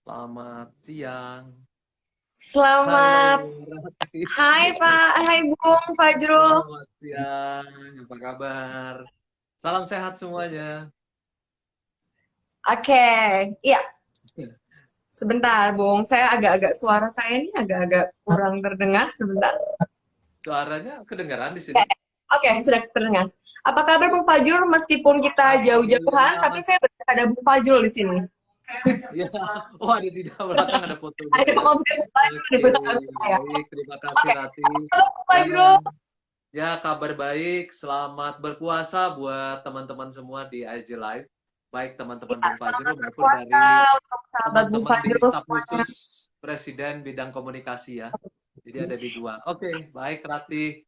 Selamat siang. Halo, Selamat, Rati. hai Pak, hai Bung Fajrul. Selamat siang. Apa kabar? Salam sehat semuanya. Oke, iya, sebentar Bung, saya agak-agak suara saya ini agak-agak kurang terdengar sebentar. Suaranya kedengaran di sini? Ya, oke, sudah terdengar. Apa kabar Bung Fajrul? Meskipun kita jauh-jauhan, tapi Alhamdulillah. saya berasa ada Bung Fajrul di sini. Ya, oh ada di belakang ada fotonya Ada ya. mobil Bung Fajrul di Oke, belakang saya. baik. Terima kasih Oke, Rati. apa kabar Bung Fajrul? Dan ya kabar baik. Selamat berpuasa buat teman-teman semua di IG Live. Baik teman-teman Ya, Bung Fajrul selamat maupun berpuasa dari untuk sahabat Bung teman-teman di Fajrul staf semuanya. khusus Presiden bidang komunikasi ya. Jadi ada di dua. Oke, baik Rati.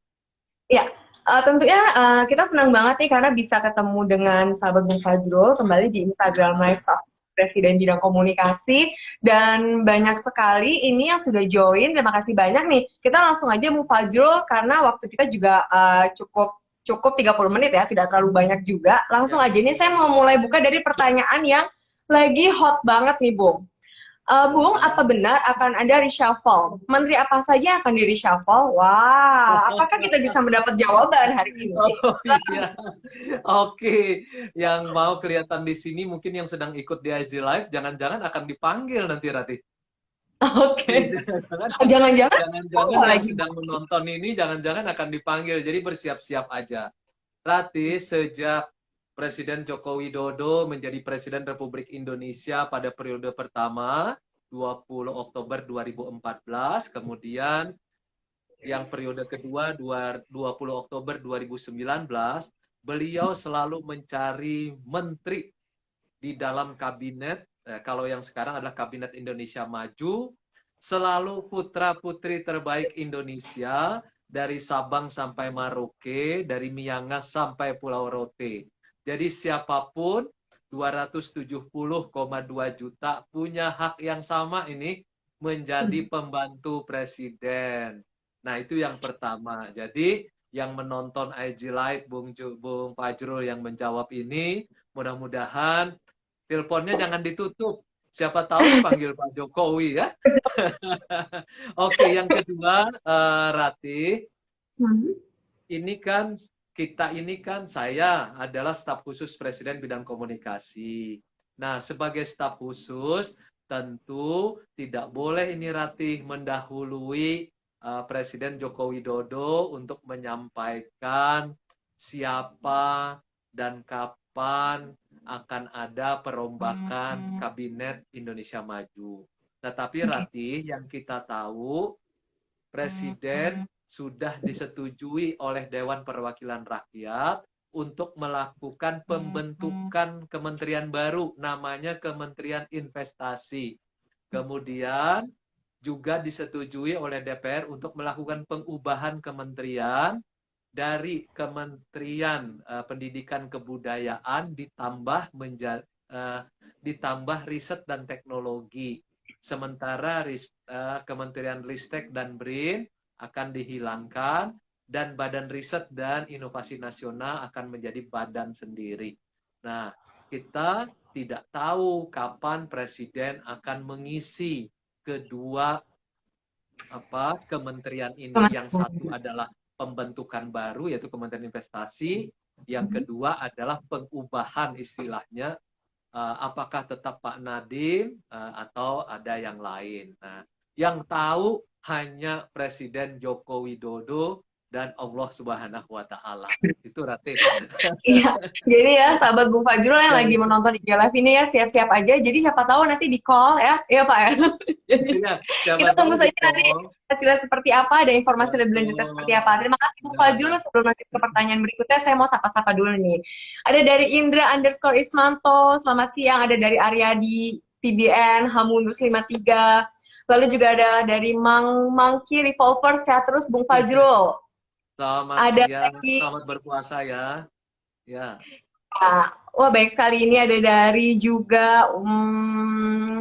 Ya, tentunya kita senang banget nih karena bisa ketemu dengan sahabat Bung Fajrul kembali di Instagram Live Ya, Staff Presiden Bidang Komunikasi dan banyak sekali ini yang sudah join. Terima kasih banyak nih. Kita langsung aja Bung Fajrul karena waktu kita juga cukup cukup 30 menit ya, tidak terlalu banyak juga. Langsung ya, aja nih saya mau mulai buka dari pertanyaan yang lagi hot banget nih, Bung. Bung, apa boleh. benar akan ada reshuffle? Menteri apa saja yang akan di reshuffle? Wah, apakah kita bisa mendapat jawaban hari ini? Oh iya. Oke, yang mau kelihatan di sini mungkin yang sedang ikut di IG Live, jangan-jangan akan dipanggil nanti Rati. Oke. Jangan-jangan Jangan-jangan jangan-jangan yang lagi, sedang Bung. menonton ini jangan-jangan akan dipanggil. Jadi bersiap-siap aja. Rati, sejak Presiden Joko Widodo menjadi Presiden Republik Indonesia pada periode pertama, 20 Oktober 2014, kemudian yang periode kedua, 20 Oktober 2019, beliau selalu mencari menteri di dalam kabinet, kalau yang sekarang adalah Kabinet Indonesia Maju, selalu putra-putri terbaik Indonesia, dari Sabang sampai Maroke, dari Miangas sampai Pulau Rote. Jadi siapapun 270,2 juta punya hak yang sama ini menjadi pembantu presiden. Nah, itu yang pertama. Jadi yang menonton IG Live Bung Fajrul yang menjawab ini, mudah-mudahan teleponnya jangan ditutup. Siapa tahu dipanggil Pak Jokowi ya. Oke, yang kedua, Rati, Hmm. ini kan ini kan saya adalah staf khusus Presiden bidang komunikasi. Nah, sebagai staf khusus tentu tidak boleh ini Ratih mendahului Presiden Joko Widodo untuk menyampaikan siapa dan kapan akan ada perombakan Kabinet Indonesia Maju. Tetapi Oke. Ratih yang kita tahu Presiden sudah disetujui oleh Dewan Perwakilan Rakyat untuk melakukan pembentukan kementerian baru, namanya Kementerian Investasi. Kemudian juga disetujui oleh DPR untuk melakukan pengubahan kementerian dari Kementerian Pendidikan Kebudayaan ditambah riset dan teknologi. Sementara Kementerian Ristek dan BRIN akan dihilangkan dan Badan Riset dan Inovasi Nasional akan menjadi badan sendiri. Nah, kita tidak tahu kapan presiden akan mengisi kedua kementerian ini. Yang satu adalah pembentukan baru yaitu Kementerian Investasi, yang kedua adalah pengubahan istilahnya, apakah tetap Pak Nadiem atau ada yang lain. Nah, yang tahu hanya Presiden Joko Widodo dan Allah Subhanahu wa taala. Itu Ratih. Iya, jadi ya sahabat Bung Fajrul yang Ya lagi itu. menonton IG Live ini ya siap-siap aja. Jadi siapa tahu nanti di call ya, iya Pak ya. Jadi Ya, siapa kita tahu tunggu di saja nanti call. hasilnya seperti apa, ada informasi lebih lanjutnya seperti Betul. apa. Terima kasih Bung Fajrul. Nah, Sebelum lanjut ke pertanyaan berikutnya, saya mau sapa-sapa dulu nih. Ada dari Indra underscore Ismanto, selamat siang. Ada dari Aryadi TBN, Hamunus 53. Lalu juga ada dari Mangki Revolver, sehat terus Bung Fajrul. selamat Ada siang, lagi. selamat berpuasa ya. Ya, Nah, wah baik sekali ini ada dari juga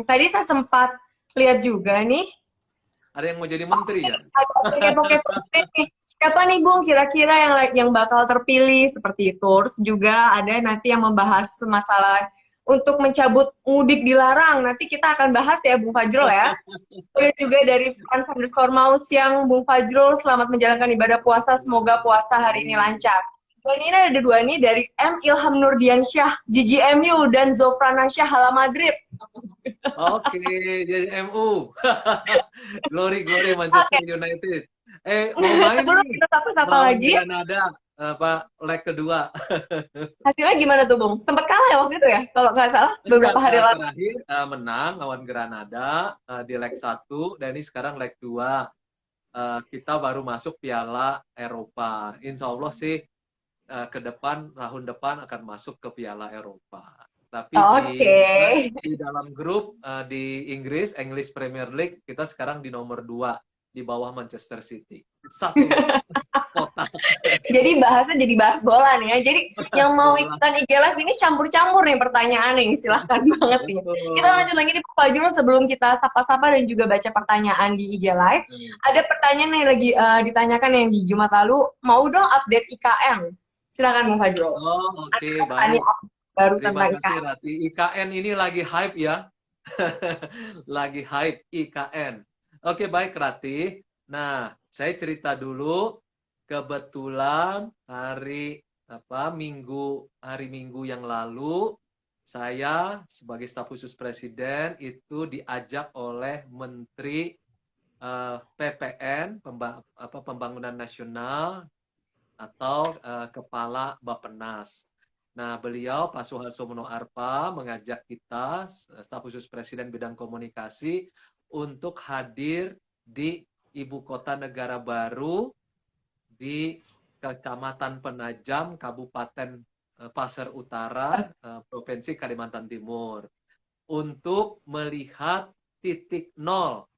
tadi saya sempat lihat juga nih ada yang mau jadi menteri ya? ada kepo-kepo nih. Siapa nih Bung kira-kira yang bakal terpilih seperti itu. Terus juga ada nanti yang membahas masalah untuk mencabut mudik dilarang. Nanti kita akan bahas ya Bung Fajrul ya. Ada juga dari Frans_Maus yang Bung Fajrul selamat menjalankan ibadah puasa, semoga puasa hari ini lancar. Dan ini ada dua nih dari M. Ilham Nurdiansyah, GGMU, dan Zofranansyah Hala Madrid. Oke, jadi MU. Glory glory Manchester Oke, United. Mau main sebelum nih kita sapa-sapa lawan lagi, Granada apa leg kedua. hasilnya gimana tuh Bung? Sempat kalah ya waktu itu ya, kalau nggak salah, Enggak, beberapa hari lalu. terakhir menang lawan Granada di leg 1 dan ini sekarang leg 2. Kita baru masuk Piala Eropa. Insya Allah sih ke depan tahun depan akan masuk ke Piala Eropa. Tapi Oke. di dalam grup di Inggris, English Premier League kita sekarang di nomor 2 di bawah Manchester City. Satu kota. Jadi bahasnya jadi bahas bola nih ya. Jadi yang mau Bola. ikutan IG Live ini campur-campur nih pertanyaannya. Silahkan banget nih. Kita Betul. lanjut lagi nih Pak Fajrul sebelum kita sapa-sapa dan juga baca pertanyaan di IG Live. Ada pertanyaan yang lagi ditanyakan yang di Jumat lalu. Mau dong update IKN? Silakan Bung Fajrul. Oh, oke, Apa nih baik. baru Terima tentang kasih IKN? Rati. IKN ini lagi hype ya. Lagi hype IKN. Oke, baik Rati. Nah, saya cerita dulu. Kebetulan hari Minggu yang lalu saya sebagai staf khusus presiden itu diajak oleh Menteri PPN Pembangunan Nasional atau Kepala Bappenas. Nah, beliau Pak Suharto Mono Arfa mengajak kita staf khusus presiden bidang komunikasi untuk hadir di ibu kota negara baru di Kecamatan Penajam, Kabupaten Pasir Utara, Provinsi Kalimantan Timur, untuk melihat titik nol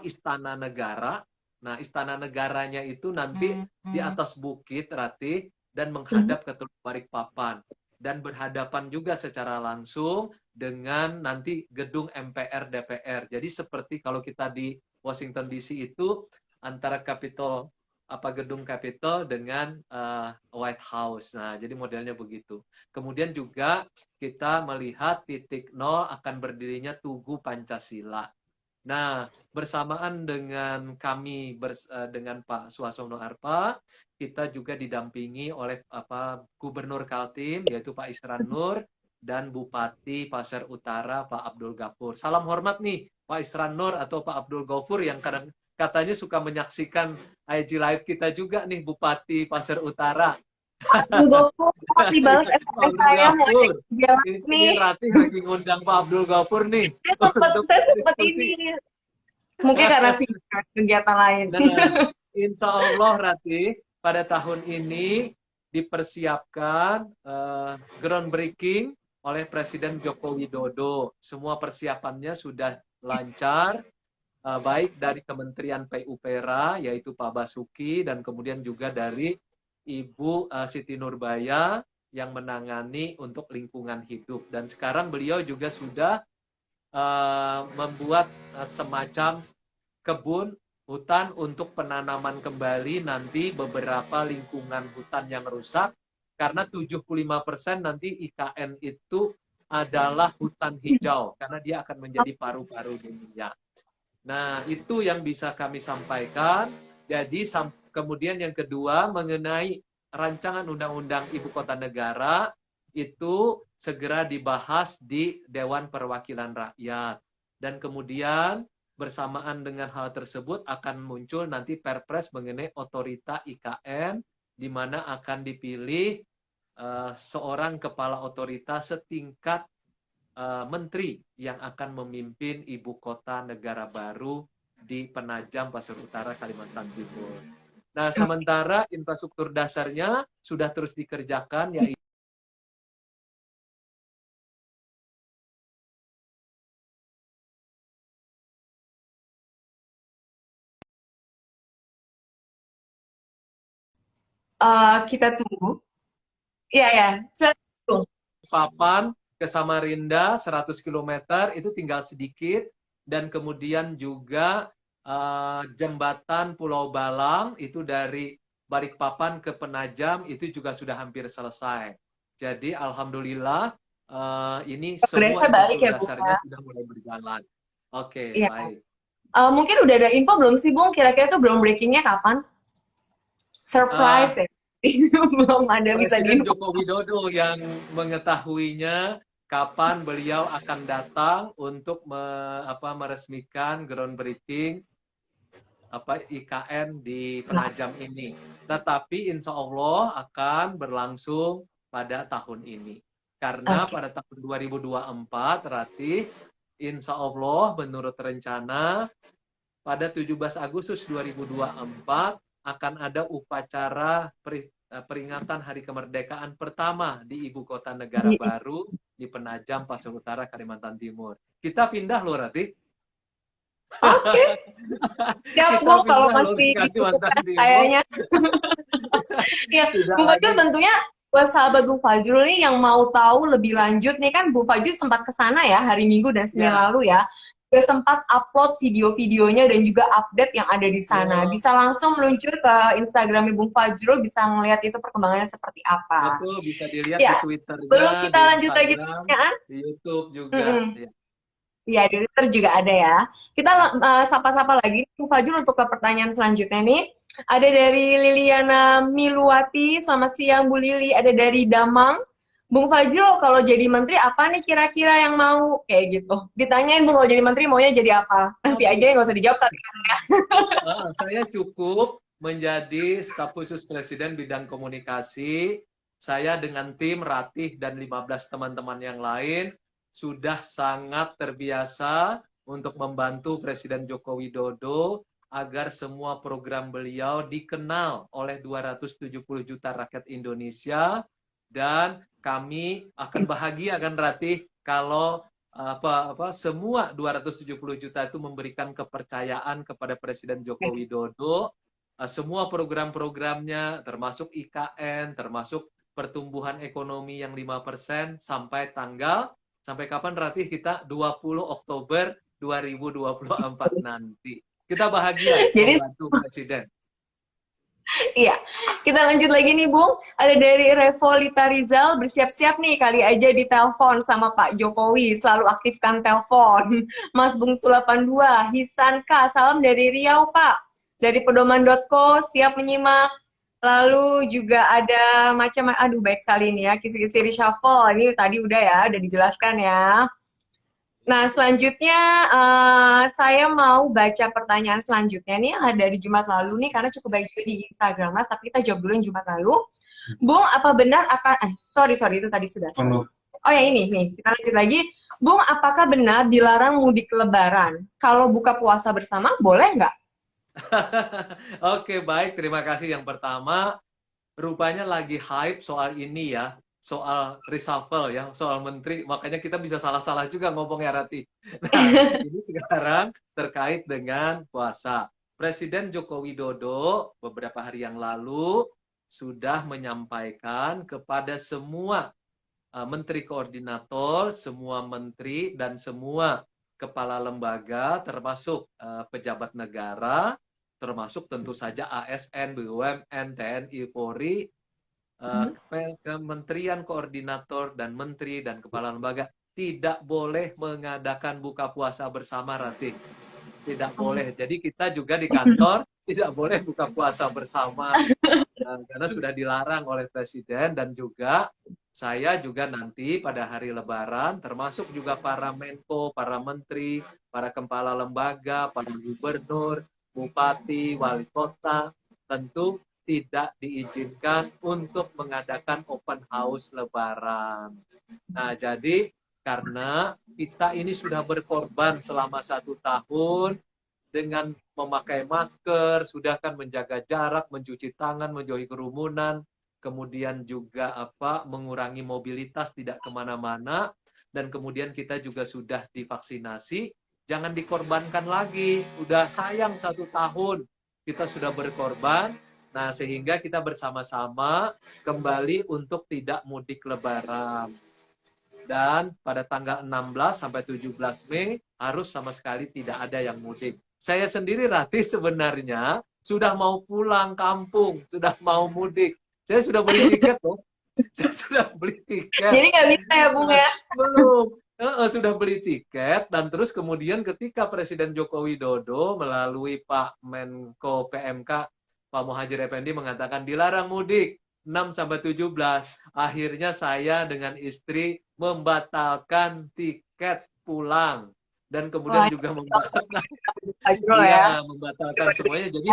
Istana Negara. Nah, Istana Negaranya itu nanti di atas bukit, Ratih, dan menghadap ke Teluk Balikpapan. Dan berhadapan juga secara langsung dengan nanti gedung MPR DPR. Jadi seperti kalau kita di Washington DC itu antara gedung Capitol dengan White House. Nah, jadi modelnya begitu. Kemudian juga kita melihat titik nol akan berdirinya Tugu Pancasila. Nah, bersamaan dengan kami dengan Pak Suharto Arfa, kita juga didampingi oleh Gubernur Kaltim yaitu Pak Isran Nur dan Bupati Pasir Utara Pak Abdul Ghafur. Salam hormat nih Pak Isran Nur atau Pak Abdul Ghafur yang katanya suka menyaksikan IG Live kita juga nih Bupati Pasir Utara. Abdul Ghafur dibalas Pak SMS Abdul saya mau Ghafur. jalan Ini nih. Ratih lagi ngundang Pak Abdul Ghafur nih Saya untuk sempat diskusi. ini. Mungkin karena sih kegiatan lain. Nah, insya Allah Rati, pada tahun ini dipersiapkan groundbreaking oleh Presiden Joko Widodo. Semua persiapannya sudah lancar, baik dari Kementerian PUPera, yaitu Pak Basuki, dan kemudian juga dari Ibu Siti Nurbaya yang menangani untuk lingkungan hidup. Dan sekarang beliau juga sudah membuat semacam kebun hutan untuk penanaman kembali nanti beberapa lingkungan hutan yang rusak karena 75% nanti IKN itu adalah hutan hijau karena dia akan menjadi paru-paru dunia. Nah, itu yang bisa kami sampaikan. Jadi kemudian yang kedua mengenai rancangan undang-undang Ibu Kota Negara itu segera dibahas di Dewan Perwakilan Rakyat. Dan kemudian bersamaan dengan hal tersebut akan muncul nanti perpres mengenai otorita IKN di mana akan dipilih seorang kepala otorita setingkat menteri yang akan memimpin ibu kota negara baru di Penajam, Pasir Utara, Kalimantan Timur. Nah, sementara infrastruktur dasarnya sudah terus dikerjakan, yaitu Kita tunggu. Iya, ya. Saya tunggu. Papan ke Samarinda 100 km itu tinggal sedikit, dan kemudian juga jembatan Pulau Balang itu dari Balikpapan ke Penajam itu juga sudah hampir selesai. Jadi alhamdulillah ini semua Progresnya infrastruktur baik ya, Bung dasarnya ya. sudah mulai berjalan. Oke, Iya. baik. Mungkin udah ada info belum sih, Bung? Kira-kira tuh groundbreaking-nya kapan? Eh, Surprise ya? Belum ada bisa Presiden diinfo. Joko Widodo yang mengetahuinya kapan beliau akan datang untuk meresmikan groundbreaking IKN di Penajam ini. Tetapi insya Allah akan berlangsung pada tahun ini. Karena Oke. pada tahun 2024, Ratih, insya Allah menurut rencana pada 17 Agustus 2024 akan ada upacara peringatan Hari Kemerdekaan pertama di Ibu Kota Negara Baru di Penajam, Pasir Utara, Kalimantan Timur. Kita pindah loh, Ratih. Oke. Siap, Kita Bung, kalau pindah loh ke masih Kalimantan dibutuhkan Timur. kayaknya. Ya, Tidak Bung Fajrul lagi. tentunya buat sahabat Bung Fajrul nih yang mau tahu lebih lanjut nih kan Bung Fajrul sempat ke sana ya hari Minggu dan Senin Ya, lalu ya. Dia sempat upload video-videonya dan juga update yang ada di sana. betul. Bisa langsung meluncur ke Instagramnya Bung Fajrul, bisa ngeliat itu perkembangannya seperti apa. Betul, bisa dilihat di Ya, sebelum Twitternya, kita di lanjut lagi Instagram, pertanyaan, di YouTube juga. mm-mm. Ya. Ya, di Twitter juga ada ya. Kita sapa-sapa lagi nih, Bung Fajrul untuk ke pertanyaan selanjutnya nih. Ada dari Liliana Miluwati, selamat siang Bu Lili. Ada dari Damang, Bung Fajrul kalau jadi menteri apa nih kira-kira yang mau? Kayak gitu. Ditanyain Bung kalau jadi menteri maunya jadi apa? Nanti aja ya nggak usah dijawab kali. Saya cukup menjadi staf khusus Presiden bidang komunikasi. Saya dengan tim Ratih dan 15 teman-teman yang lain sudah sangat terbiasa untuk membantu Presiden Joko Widodo agar semua program beliau dikenal oleh 270 juta rakyat Indonesia dan kami akan bahagia kan Ratih kalau semua 270 juta itu memberikan kepercayaan kepada Presiden Joko Widodo, semua program-programnya termasuk IKN, termasuk pertumbuhan ekonomi yang 5% sampai kapan Ratih kita 20 Oktober 2024 nanti. Kita bahagia Jadi membantu Presiden. iya, kita lanjut lagi nih Bung. Ada dari Revolita Rizal, bersiap-siap nih kali aja ditelepon sama Pak Jokowi. Selalu aktifkan telepon. Mas Bungsu 82, Hisan K, salam dari Riau Pak. Dari pedoman.co, siap menyimak. Lalu juga ada aduh baik sekali nih ya, kisi-kisi reshuffle. Ini tadi udah dijelaskan ya. Nah, selanjutnya saya mau baca pertanyaan selanjutnya nih yang ada di Jumat lalu nih, karena cukup baik juga di Instagram lah, tapi kita jawab dulu yang Jumat lalu. Bung, apa benar akan, sorry, itu tadi sudah. Sorry. Oh ya ini, nih, kita lanjut lagi. Bung, apakah benar dilarang mudik lebaran? Kalau buka puasa bersama, boleh nggak? Oke, baik. Terima kasih yang pertama. Rupanya lagi hype soal ini ya, soal reshuffle ya, soal menteri. Makanya kita bisa salah-salah juga ngomong ya Rati. Nah, ini sekarang terkait dengan puasa. Presiden Joko Widodo beberapa hari yang lalu sudah menyampaikan kepada semua menteri koordinator, semua menteri dan semua kepala lembaga termasuk pejabat negara, termasuk tentu saja ASN, BUMN, TNI, Polri, kementerian koordinator dan menteri dan kepala lembaga tidak boleh mengadakan buka puasa bersama, Ratih. Tidak boleh. Jadi kita juga di kantor tidak boleh buka puasa bersama karena sudah dilarang oleh Presiden dan juga saya juga nanti pada hari Lebaran termasuk juga para Menko, para Menteri, para kepala lembaga, para gubernur, bupati, wali kota tentu tidak diizinkan untuk mengadakan open house Lebaran. Nah, jadi karena kita ini sudah berkorban selama 1 tahun dengan memakai masker, sudah kan menjaga jarak, mencuci tangan, menjauhi kerumunan, kemudian juga mengurangi mobilitas, tidak kemana-mana, dan kemudian kita juga sudah divaksinasi, jangan dikorbankan lagi. Udah sayang 1 tahun, kita sudah berkorban, nah sehingga kita bersama-sama kembali untuk tidak mudik lebaran. Dan pada tanggal 16 sampai 17 Mei harus sama sekali tidak ada yang mudik. Saya sendiri Ratih sebenarnya sudah mau pulang kampung, sudah mau mudik. Saya sudah beli tiket loh. Saya sudah beli tiket. Jadi nggak bisa ya, Bung ya? Belum. Sudah beli tiket dan terus kemudian ketika Presiden Joko Widodo melalui Pak Menko PMK Pak Muhadjir Effendi mengatakan dilarang mudik 6 sampai 17, akhirnya saya dengan istri membatalkan tiket pulang dan kemudian Wah, juga membatalkan Fajrul ya. iya, membatalkan semuanya. Jadi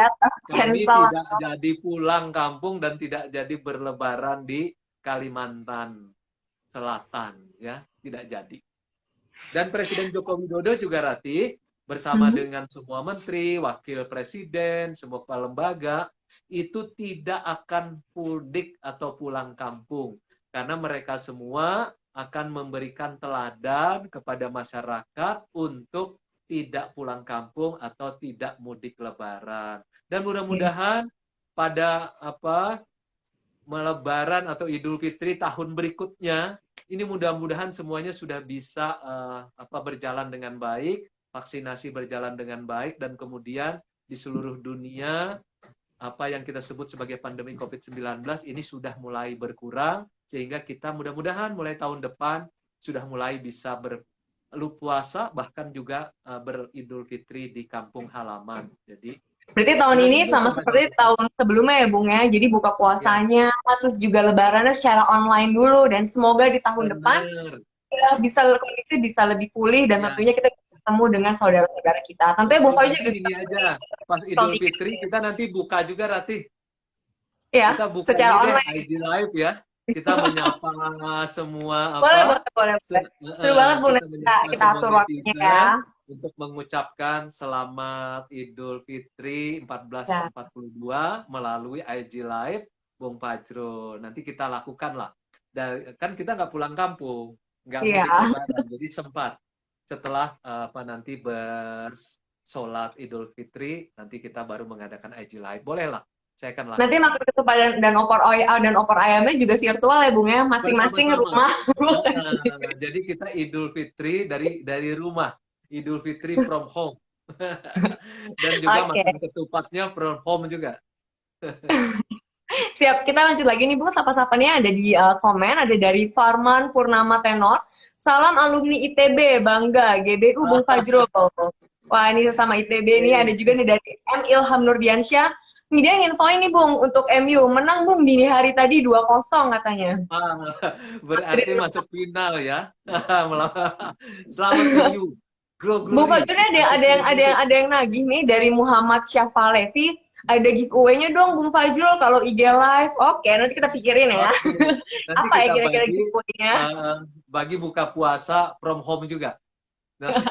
kami Cancel. tidak jadi pulang kampung dan tidak jadi berlebaran di Kalimantan Selatan ya, tidak jadi. Dan Presiden Joko Widodo juga Rati bersama Mhm. dengan semua menteri, wakil presiden, semua kepala lembaga itu tidak akan mudik atau pulang kampung karena mereka semua akan memberikan teladan kepada masyarakat untuk tidak pulang kampung atau tidak mudik lebaran. Dan Oke. mudah-mudahan pada Lebaran atau Idul Fitri tahun berikutnya, ini mudah-mudahan semuanya sudah bisa berjalan dengan baik, vaksinasi berjalan dengan baik, dan kemudian di seluruh dunia apa yang kita sebut sebagai pandemi COVID-19 ini sudah mulai berkurang, sehingga kita mudah-mudahan mulai tahun depan sudah mulai bisa berpuasa, bahkan juga beridul fitri di kampung halaman. Jadi Berarti tahun sudah ini sama dimulai tahun seperti depan. tahun sebelumnya ya, Bung ya. Jadi buka Ya, puasanya, terus juga lebarannya secara online dulu, dan semoga di tahun depan benar. ya, kondisi bisa lebih pulih, dan Ya, tentunya kita bisa bertemu dengan saudara-saudara kita. Tentunya Bung betul. Fauzi Nanti juga bisa ini aja, pas soal Idul tiket Fitri kita nanti buka juga Ratih. ya, Kita buka secara ini deh online. IG live ya. Kita menyapa semua Boleh, boleh, boleh, boleh. Seru banget, Bung. kita Nanti menyapa kita semua atur waktunya ya. netizen untuk mengucapkan selamat Idul Fitri Ya. 1442 melalui IG live Bung Fajrul. Nanti kita lakukan lah. Dan kan kita nggak pulang kampung, nggak mudik Iya. Lebaran, jadi sempat setelah nanti bersolat Idul Fitri, nanti kita baru mengadakan IG live. Boleh lah, saya akan Nanti lakukan. makan ketupat dan opor ayamnya juga virtual ya, Bung ya. Masing-masing Bersama-sama. rumah lokasi. Jadi kita Idul Fitri dari rumah, Idul Fitri from home, dan juga Oke, makan ketupatnya from home juga. siap. Kita lanjut lagi nih, Bung. Sapa-sapanya ada di komen. Ada dari Farman Purnama Tenor. Salam alumni ITB, bangga. GBU Bung Fajrul. Wah, ini sesama ITB nih. Ada Oke. juga nih dari M. Ilham Nurdiansyah. Ini dia nginfoin nih, Bung, untuk MU. Menang, Bung, dini hari tadi 2-0 katanya. Ah, berarti Madrid. masuk final ya. Selamat MU. Grow Bung Glory. Fajrul ada Manchester yang ada yang United. ada yang nagih nih dari Muhammad Syafalevi. Ada giveaway-nya dong, Bung Fajrul, kalau IG live. Oke, nanti kita pikirin ya. Oke. Nanti Apa ya kita kira-kira bagi giveaway-nya? bagi buka puasa from home juga. Nanti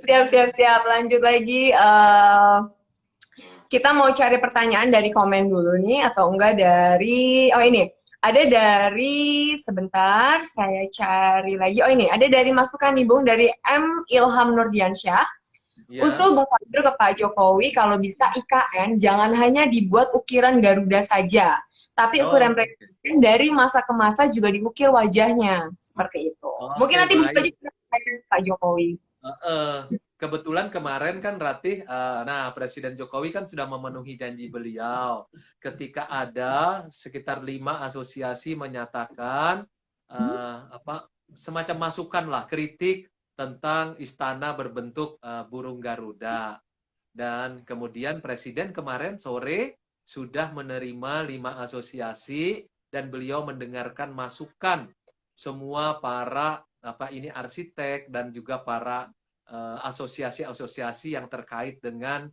Siap, siap, siap. Lanjut lagi. Kita mau cari pertanyaan dari komen dulu nih, atau enggak dari... Oh, ini. Ada dari... Sebentar, saya cari lagi. Oh, ini. Ada dari masukan nih, Bung. Dari M. Ilham Nurdiansyah. ya. Usul Bung Fajrul ke Pak Jokowi, kalau bisa IKN jangan hanya dibuat ukiran Garuda saja, tapi ukuran Oh, oke. presiden dari masa ke masa juga diukir wajahnya. Seperti itu. Mungkin Oke, nanti Bung baik. Fajrul bisa tanya ke Pak Jokowi. Kebetulan kemarin kan Ratih, nah Presiden Jokowi kan sudah memenuhi janji beliau ketika ada sekitar 5 asosiasi menyatakan semacam masukan lah kritik tentang istana berbentuk burung Garuda. Dan kemudian Presiden kemarin sore sudah menerima 5 asosiasi dan beliau mendengarkan masukan semua para arsitek dan juga para asosiasi-asosiasi yang terkait dengan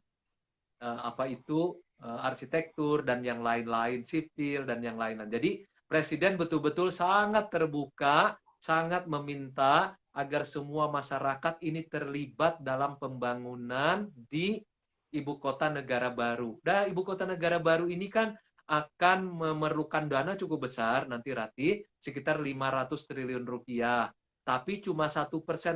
arsitektur dan yang lain-lain, sipil dan yang lain-lain. Jadi Presiden betul-betul sangat terbuka, sangat meminta agar semua masyarakat ini terlibat dalam pembangunan di ibu kota negara baru. Dan ibu kota negara baru ini kan akan memerlukan dana cukup besar nanti Rati, sekitar 500 triliun rupiah. Tapi cuma 1%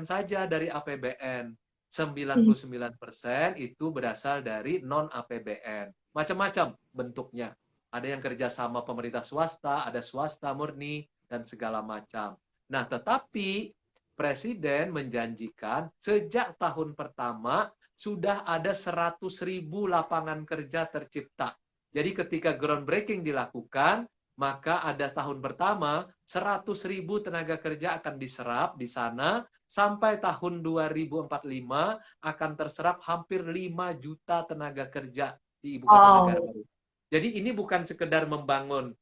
saja dari APBN. 99% itu berasal dari non-APBN. Macam-macam bentuknya. Ada yang kerjasama pemerintah swasta, ada swasta murni, dan segala macam. Nah, tetapi Presiden menjanjikan sejak tahun pertama sudah ada 100.000 lapangan kerja tercipta. Jadi ketika groundbreaking dilakukan, maka ada tahun pertama 100.000 tenaga kerja akan diserap di sana, sampai tahun 2045 akan terserap hampir 5 juta tenaga kerja di ibu kota negara baru. Jadi ini bukan sekedar membangun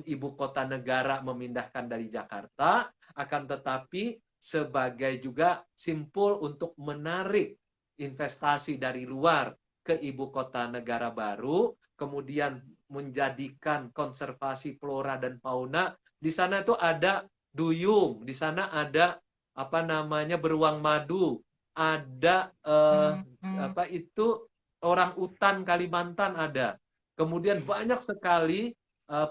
ibu kota negara, memindahkan dari Jakarta, akan tetapi sebagai juga simpul untuk menarik investasi dari luar ke ibu kota negara baru, kemudian menjadikan konservasi flora dan fauna. Di sana tuh ada duyung, di sana ada beruang madu, ada orang utan Kalimantan ada. Kemudian banyak sekali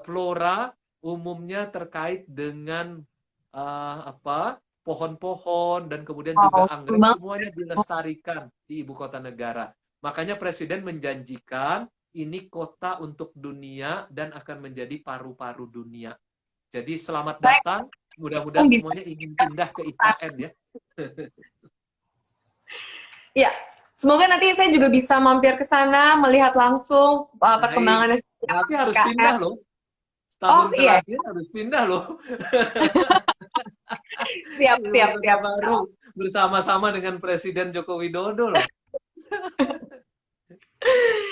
flora umumnya terkait dengan pohon-pohon dan kemudian juga anggrek, semuanya dilestarikan di ibu kota negara. Makanya Presiden menjanjikan ini kota untuk dunia dan akan menjadi paru-paru dunia. Jadi selamat datang, mudah-mudahan semuanya ingin pindah ke IKN ya. Ya, semoga nanti saya juga bisa mampir ke sana, melihat langsung perkembangannya. Nanti harus pindah loh. Setahun terakhir harus pindah loh. Siap. Baru bersama-sama dengan Presiden Joko Widodo loh.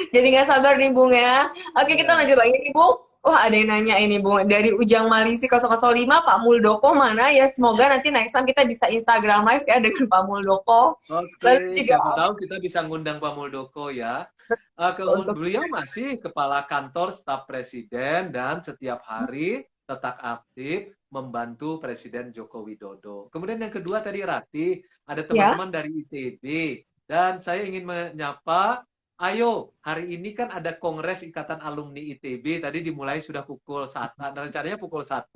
Jadi nggak sabar nih Bung ya. Oke, kita lanjut lagi nih Bung. Wah, ada yang nanya ini Bung, dari Ujang Malisi 005, Pak Muldoko mana ya? Semoga nanti next time kita bisa Instagram live ya dengan Pak Muldoko. Oke, siapa tahu kita bisa ngundang Pak Muldoko ya. Beliau masih kepala kantor staf presiden dan setiap hari tetap aktif membantu Presiden Joko Widodo. Kemudian yang kedua tadi Rati, ada teman-teman dari ITB dan saya ingin menyapa. Ayo, hari ini kan ada Kongres Ikatan Alumni ITB, tadi dimulai sudah pukul 1, rencananya pukul 1,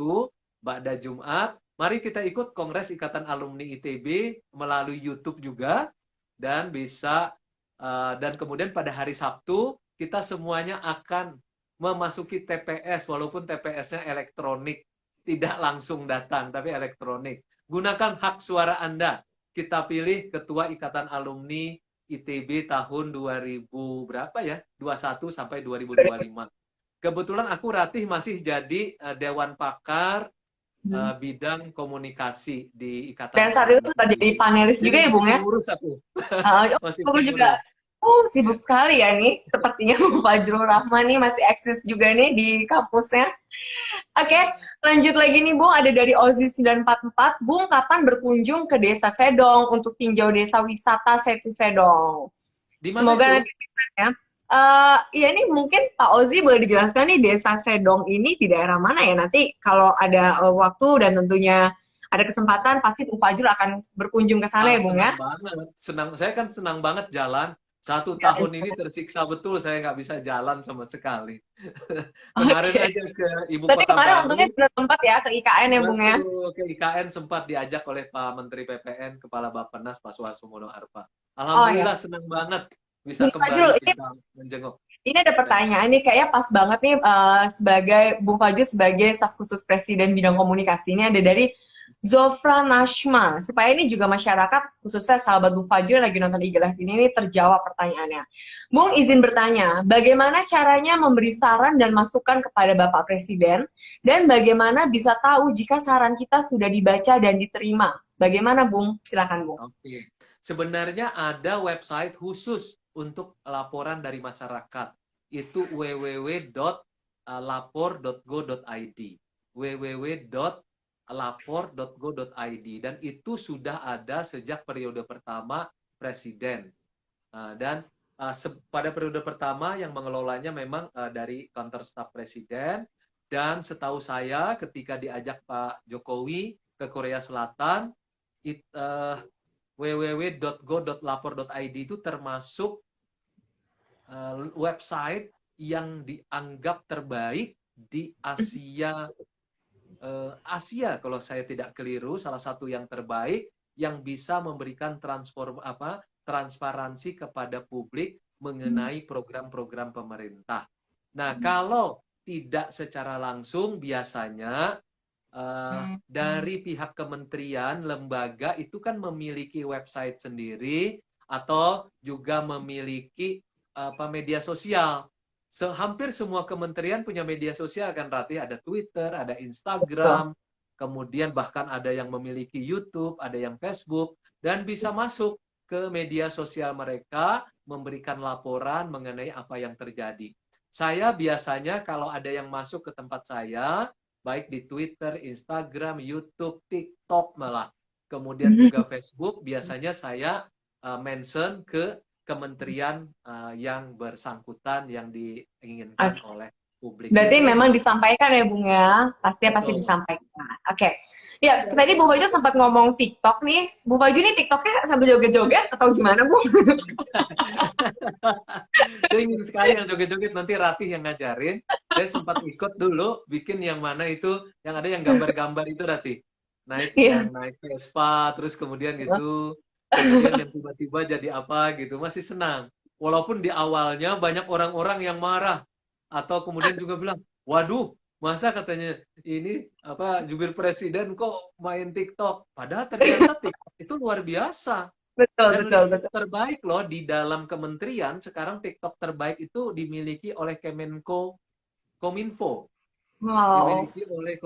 ba'da Jumat. Mari kita ikut Kongres Ikatan Alumni ITB melalui YouTube juga, dan dan kemudian pada hari Sabtu, kita semuanya akan memasuki TPS, walaupun TPS-nya elektronik, tidak langsung datang, tapi elektronik. Gunakan hak suara Anda, kita pilih Ketua Ikatan Alumni ITB tahun 2000 berapa ya? 21 sampai 2025. Kebetulan aku Ratih masih jadi Dewan Pakar bidang komunikasi di Ikatan. Dan saat itu sempat jadi panelis juga ya, Bung ya? Urus aku. Aku juga sibuk sekali ya nih. Sepertinya Bung Fajrul Rahman nih masih eksis juga nih di kampusnya. Oke, lanjut lagi nih Bung, ada dari Ozi 944. Bung, kapan berkunjung ke Desa Sedong untuk tinjau desa wisata Setu Sedong? Semoga nanti ya. Iya nih mungkin Pak Ozi boleh dijelaskan nih Desa Sedong ini di daerah mana ya? Nanti kalau ada waktu dan tentunya ada kesempatan pasti Bung Fajrul akan berkunjung ke sana ya Bung ya. Saya kan senang banget jalan. 1 tahun ini tersiksa betul, saya nggak bisa jalan sama sekali. Kemarin aja ke ibu kota baru. Kemarin untungnya bisa sempat ya ke IKN ya Bung ya. Ke IKN sempat diajak oleh Pak Menteri PPN, Kepala Bappenas, Pak Suharsomono Arfa. Alhamdulillah senang banget bisa kembali bisa menjenguk. Ini ada pertanyaan nih, kayaknya pas banget nih sebagai Bung Fajrul sebagai staf khusus Presiden bidang komunikasi. Ini ada dari Zofra Nashma, supaya ini juga masyarakat, khususnya sahabat Bung Fajrul lagi nonton IG Live ini terjawab pertanyaannya. Bung izin bertanya, bagaimana caranya memberi saran dan masukan kepada Bapak Presiden, dan bagaimana bisa tahu jika saran kita sudah dibaca dan diterima? Bagaimana Bung? Silakan Bung. Oke. Sebenarnya ada website khusus untuk laporan dari masyarakat. Itu www.lapor.go.id www.lapor.go.id dan itu sudah ada sejak periode pertama Presiden. Dan pada periode pertama yang mengelolanya memang dari kantor staf Presiden, dan setahu saya ketika diajak Pak Jokowi ke Korea Selatan, www.go.lapor.id itu termasuk website yang dianggap terbaik di Asia kalau saya tidak keliru, salah satu yang terbaik yang bisa memberikan transparansi kepada publik mengenai program-program pemerintah. Nah, kalau tidak secara langsung biasanya dari pihak kementerian, lembaga itu kan memiliki website sendiri atau juga memiliki media sosial. Hampir semua kementerian punya media sosial kan Rati, ada Twitter, ada Betul. Instagram, kemudian bahkan ada yang memiliki YouTube, ada yang Facebook, dan bisa masuk ke media sosial mereka, memberikan laporan mengenai apa yang terjadi. Saya biasanya kalau ada yang masuk ke tempat saya, baik di Twitter, Instagram, YouTube, TikTok malah, kemudian juga Facebook, biasanya saya mention ke kementerian yang bersangkutan yang diinginkan Oke. oleh publik. Berarti Biasanya memang begitu. disampaikan ya, Bung ya? Pasti Betul. disampaikan. Oke. Ya, tadi Bung Faju sempat ngomong TikTok nih. Bung Faju nih TikToknya sambil joget-joget atau gimana, Bung? Saya ingin sekali yang joget-joget, nanti Ratih yang ngajarin. Saya sempat ikut dulu bikin yang mana itu, yang ada yang gambar-gambar itu Ratih. Iya. Yang naik Vespa, terus kemudian gitu, kemudian yang tiba-tiba jadi apa gitu, masih senang. Walaupun di awalnya banyak orang-orang yang marah, atau kemudian juga bilang, waduh, masa katanya ini apa jubir presiden kok main TikTok? Padahal ternyata TikTok itu luar biasa. Betul, Dan betul, list betul. terbaik loh di dalam kementerian, sekarang TikTok terbaik itu dimiliki oleh Kominfo. Wow. Dimiliki oleh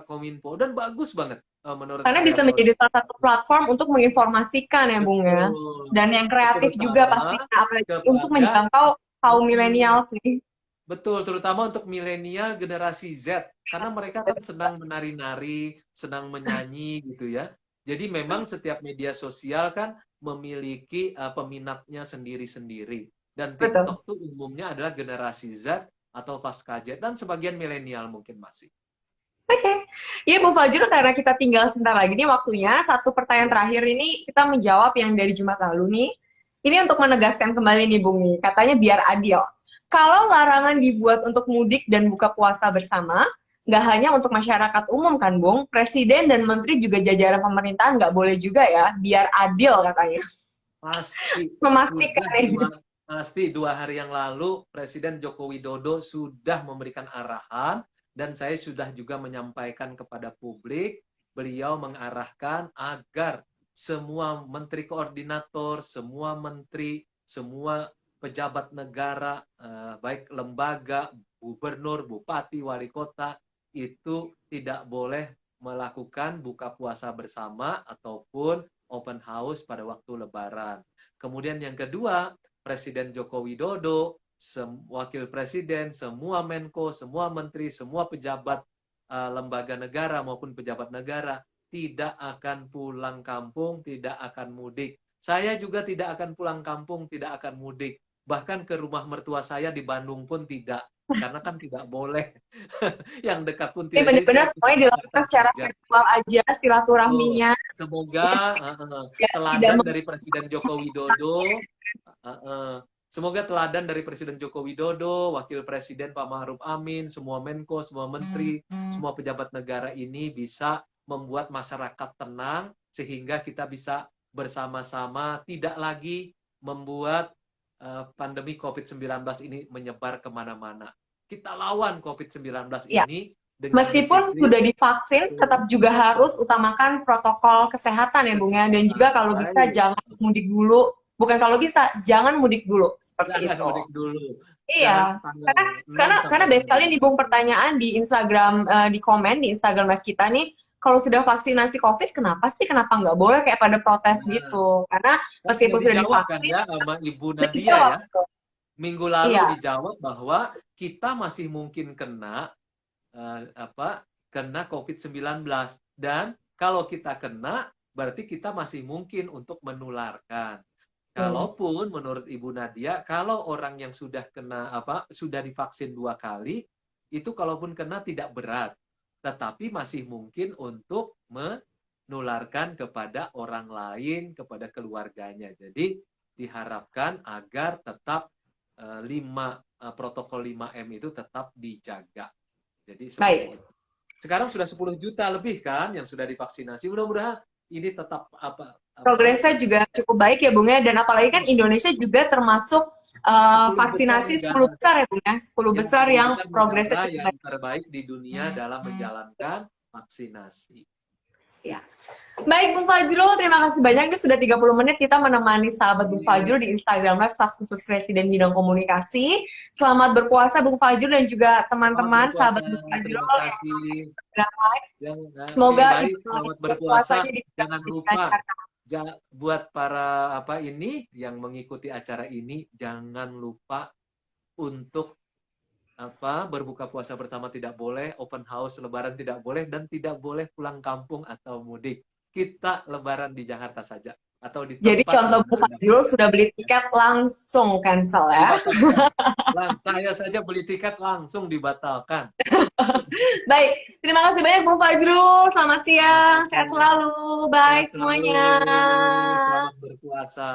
Kominfo. Dan bagus banget menurut Karena saya bisa menjadi produk. salah satu platform untuk menginformasikan ya, Bung ya. Betul. Dan yang kreatif juga Terutama pastinya, apalagi untuk kepada menjangkau kaum mm, milenial sih. betul, terutama untuk milenial generasi Z. Karena mereka kan senang menari-nari, senang menyanyi gitu ya. Jadi memang setiap media sosial kan memiliki peminatnya sendiri-sendiri. Dan Betul. TikTok tuh umumnya adalah generasi Z atau pasca Z dan sebagian milenial mungkin masih. Oke. Iya, Bung Fajrul, karena kita tinggal sebentar lagi nih waktunya. Satu pertanyaan Ya. terakhir ini kita menjawab yang dari Jumat lalu nih. Ini untuk menegaskan kembali nih, Bung nih. Katanya biar adil. Kalau larangan dibuat untuk mudik dan buka puasa bersama, nggak hanya untuk masyarakat umum kan, Bung? Presiden dan menteri juga jajaran pemerintahan nggak boleh juga ya, biar adil katanya. Pasti Memastikan sudah nih. pasti 2 hari yang lalu Presiden Joko Widodo sudah memberikan arahan dan saya sudah juga menyampaikan kepada publik, beliau mengarahkan agar semua menteri koordinator, semua menteri, semua pejabat negara, baik lembaga, gubernur, bupati, wali kota, itu tidak boleh melakukan buka puasa bersama ataupun open house pada waktu Lebaran. Kemudian yang kedua, Presiden Joko Widodo, Wakil Presiden, semua Menko, semua Menteri, semua pejabat lembaga negara maupun pejabat negara tidak akan pulang kampung, tidak akan mudik. Saya juga tidak akan pulang kampung, tidak akan mudik. Bahkan ke rumah mertua saya di Bandung pun tidak, karena kan tidak boleh. Yang dekat pun Ini tidak. Jadi benar-benar saya di semuanya Jakarta dilakukan secara saja. virtual aja, Betul. silaturahminya. Semoga Ya, tidak teladan dari Presiden Joko Widodo, semoga teladan dari Presiden Joko Widodo, Wakil Presiden Pak Ma'ruf Amin, semua Menko, semua Menteri, semua pejabat negara ini bisa membuat masyarakat tenang sehingga kita bisa bersama-sama tidak lagi membuat pandemi COVID-19 ini menyebar kemana-mana. Kita lawan COVID-19 ya. ini dengan Meskipun disiplin. sudah divaksin, tetap juga harus utamakan protokol kesehatan ya, Bung ya. Dan juga kalau bisa Baik, jangan mudik dulu. Bukan kalau bisa, jangan mudik dulu. Seperti jangan itu. mudik dulu. Jangan Iya, tanggal karena 6 karena sampai banyak sekali nih 16. Bung pertanyaan di Instagram, di komen di Instagram Live kita nih, kalau sudah vaksinasi COVID, kenapa sih kenapa nggak boleh kayak pada protes Nah, gitu? Karena kan sudah meskipun sudah dijawab kan divaksin, ya sama Ibu udah Nadia dijawab ya. tuh. Minggu lalu Iya, dijawab bahwa kita masih mungkin kena kena COVID-19 dan kalau kita kena berarti kita masih mungkin untuk menularkan. betul. Kalaupun menurut Ibu Nadia, kalau orang yang sudah kena sudah divaksin 2 kali, itu kalaupun kena tidak berat, tetapi masih mungkin untuk menularkan kepada orang lain, kepada keluarganya. Jadi diharapkan agar tetap protokol 5M itu tetap dijaga. Jadi seperti Baik. itu. Sekarang sudah 10 juta lebih kan yang sudah divaksinasi. Mudah-mudahan ini tetap Progresnya juga cukup baik ya Bung ya, dan apalagi kan Indonesia juga termasuk 10 besar vaksinasi 10 negara besar ya Bung ya, 10 yang besar 10 yang besar progresnya negara cukup yang baik. terbaik di dunia dalam menjalankan vaksinasi. Ya. Baik, Bung Fajrul, terima kasih banyak. Ini sudah 30 menit kita menemani sahabat Bung Fajrul di Instagram Live staf khusus Presiden Bidang Komunikasi. Selamat berpuasa Bung Fajrul dan juga Selamat teman-teman berpuasa. sahabat Bung Fajrul Terima kasih. yang live. Oke, Semoga baik. Idul Selamat Fitri berpuasa. puasanya Jangan lupa buat para ini yang mengikuti acara ini, jangan lupa untuk berbuka puasa pertama tidak boleh, open house lebaran tidak boleh, dan tidak boleh pulang kampung atau mudik. Kita lebaran di Jakarta saja atau di Jadi tempat contoh yang Bung Anda Fajrul sudah beli tiket langsung cancel ya. saya saja beli tiket langsung dibatalkan. Baik, terima kasih banyak Bung Fajrul. Selamat siang, sehat selalu. Bye Sehat selalu. semuanya. Selamat berpuasa.